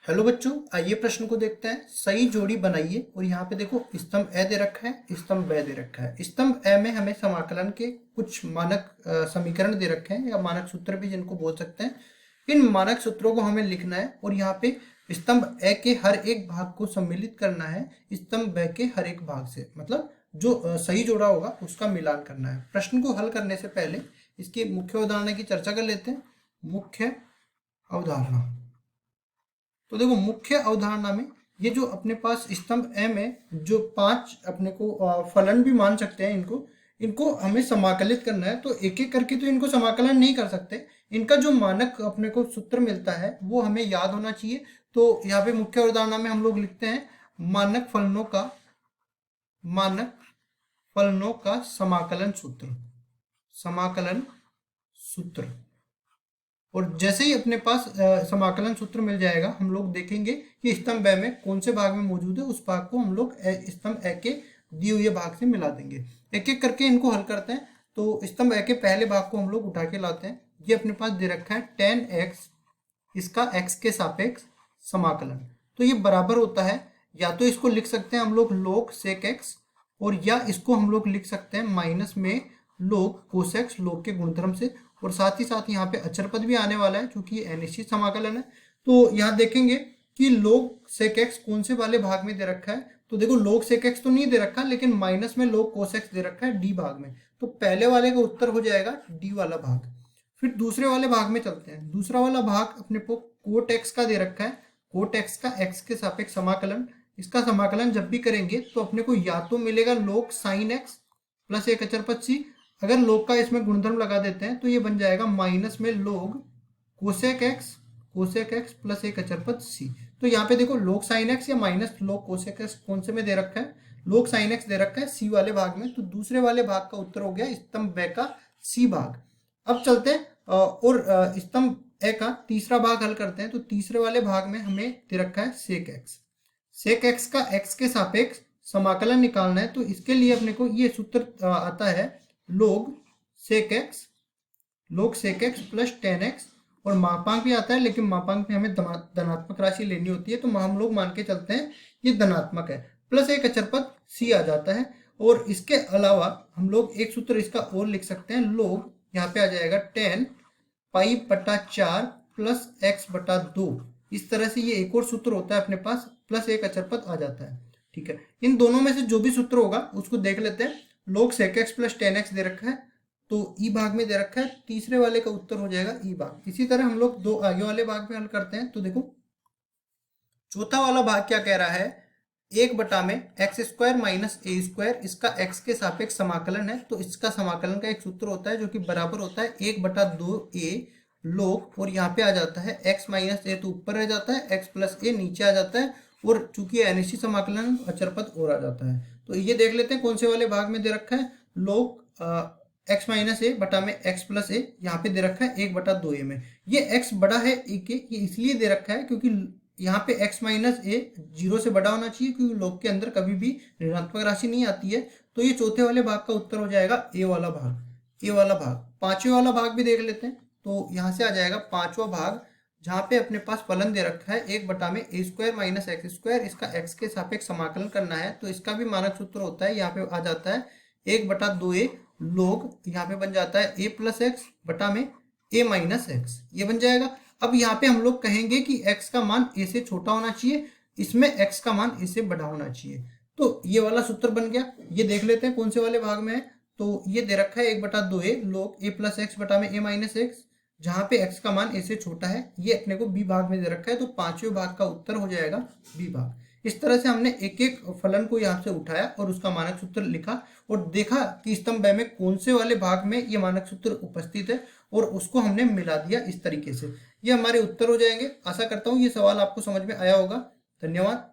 Hello बच्चों, आइए प्रश्न को देखते हैं। सही जोड़ी बनाइए। और यहाँ पे देखो स्तंभ ए दे रखा है, स्तंभ बे दे रखा है। स्तंभ ए में हमें समाकलन के कुछ मानक समीकरण दे रखे हैं या मानक सूत्र भी जिनको बोल सकते हैं। इन मानक सूत्रों को हमें लिखना है और यहाँ पे स्तंभ ए के हर एक भाग को सम्मिलित करना है स्तंभ बे के हर एक भाग से, मतलब जो सही जोड़ा होगा उसका मिलान करना है। प्रश्न को हल करने से पहले इसकी मुख्य अवधारणा की चर्चा कर लेते हैं। मुख्य अवधारणा, तो देखो मुख्य अवधारणा में ये जो अपने पास स्तंभ ए में जो 5 अपने को फलन भी मान सकते हैं, इनको इनको हमें समाकलित करना है। तो एक एक करके तो इनको समाकलन नहीं कर सकते। इनका जो मानक अपने को सूत्र मिलता है वो हमें याद होना चाहिए। तो यहाँ पे मुख्य अवधारणा में हम लोग लिखते हैं मानक फलनों का समाकलन सूत्र। और जैसे ही अपने पास समाकलन सूत्र मिल जाएगा, हम लोग देखेंगे कि स्तंभ ब में कौन से भाग में मौजूद है, उस भाग को हम लोग स्तंभ ए के दिए हुए भाग से मिला देंगे। एक एक करके इनको हल करते हैं। तो स्तंभ ए के पहले भाग को हम लोग उठा के लाते हैं। ये अपने पास दे रखा है tan x, इसका x के सापेक्ष समाकलन। तो ये बराबर होता है, या तो इसको लिख सकते हैं हम लोग log sec x, और या इसको हम लोग लिख सकते हैं माइनस में log cos x, log के गुणधर्म से। और साथ ही साथ यहाँ पे अचर पद भी आने वाला है क्योंकि ये अनिश्चित समाकलन है। तो यहाँ देखेंगे कि log sec x कौन से वाले भाग में दे रखा है। तो देखो log sec x तो नहीं दे रखा, लेकिन माइनस में log cos x दे रखा है डी भाग में। तो पहले वाले का उत्तर हो जाएगा डी वाला भाग। फिर दूसरे वाले भाग में चलते हैं। दूसरा वाला भाग अपने को कोट x का दे रखा है। कोट x का x के सापेक्ष समाकलन। इसका समाकलन जब भी करेंगे तो अपने को या तो मिलेगा log sin x प्लस एक अचर पद c। अगर log का इसमें गुणधर्म लगा देते हैं तो ये बन जाएगा माइनस में log cosec x प्लस एक अचर पद c। तो यहाँ पे देखो log sin x या माइनस log cosec x कौन से में दे रखा है, log sin x दे रखा है c वाले भाग में। तो दूसरे वाले भाग का उत्तर हो गया स्तंभ ब का c भाग। अब चलते हैं और स्तंभ ए का तीसरा भाग हल करते हैं। तो तीसरे वाले भाग में हमें दे रखा है सेक एक्स का x के सापेक्ष समाकलन निकालना है। तो इसके लिए अपने को ये सूत्र आता है log sec x plus tan x, और मापांक भी आता है, लेकिन मापांक में हमें धनात्मक राशि लेनी होती है, तो हम लोग मान के चलते हैं ये धनात्मक है। प्लस एक अचर पद c आ जाता है। और इसके अलावा हम लोग एक सूत्र इसका और लिख सकते हैं, log यहाँ पे आ जाएगा tan पाई बटा 4 प्लस x बटा 2। इस तरह से ये एक और सूत्र होता है अपने पास, प्लस एक अचर पद आ जाता है। ठीक है, इन दोनों में से जो भी सूत्र होगा उसको देख लेते हैं। log sec x plus tan x दे रखा है, तो ई भाग में दे रखा है। तीसरे वाले का उत्तर हो जाएगा ई भाग। इसी तरह हम लोग दो आगे वाले भाग में हल करते हैं। तो देखो चौथा वाला भाग क्या कह रहा है, 1 में एक्स स्क्वायर माइनस ए स्क्वायर, इसका x के सापेक्ष समाकलन है। तो इसका समाकलन का एक सूत्र होता है जो कि बराबर होता है 1/2a log, और यहाँ पे आ जाता है x माइनस ए तो ऊपर रह जाता है, x प्लस ए नीचे आ जाता है, और चूंकि अनिश्चित समाकलन अचर पद और आ जाता है। तो ये देख लेते हैं कौन से वाले भाग में दे रखा है, log x माइनस ए बटा में x प्लस ए, यहाँ पे दे रखा है 1/2a में। ये x बड़ा है ए के, ये इसलिए दे रखा है क्योंकि यहाँ पे x माइनस ए 0 से बड़ा होना चाहिए, क्योंकि log के अंदर कभी भी ऋणात्मक राशि नहीं आती है। तो ये चौथे वाले भाग का उत्तर हो जाएगा ए वाला भाग। पांचवें वाला भाग भी देख लेते हैं। तो यहाँ से आ जाएगा पांचवा भाग, जहाँ पे अपने पास फलन दे रखा है 1 में ए स्क्वायर माइनस एक्स स्क्वायर, इसका x के सापेक्ष समाकलन करना है। तो इसका भी मानक सूत्र होता है, यहाँ पे आ जाता है 1/2a log, यहाँ पे बन जाता है a प्लस एक्स बटा में a माइनस एक्स, ये बन जाएगा। अब यहाँ पे हम लोग कहेंगे कि x का मान a से छोटा होना चाहिए, इसमें x का मान a से बड़ा होना चाहिए। तो ये वाला सूत्र बन गया। ये देख लेते हैं कौन से वाले भाग में है। तो ये दे रखा है 1/2a log a plus x बटा में a माइनस एक्स, जहाँ पे x का मान a से छोटा है। ये अपने को b भाग में दे रखा है, तो पांचवें भाग का उत्तर हो जाएगा b भाग। इस तरह से हमने एक एक फलन को यहाँ से उठाया और उसका मानक सूत्र लिखा, और देखा कि स्तंभ ब में कौन से वाले भाग में ये मानक सूत्र उपस्थित है, और उसको हमने मिला दिया इस तरीके से। ये हमारे उत्तर हो जाएंगे। आशा करता हूँ ये सवाल आपको समझ में आया होगा। धन्यवाद।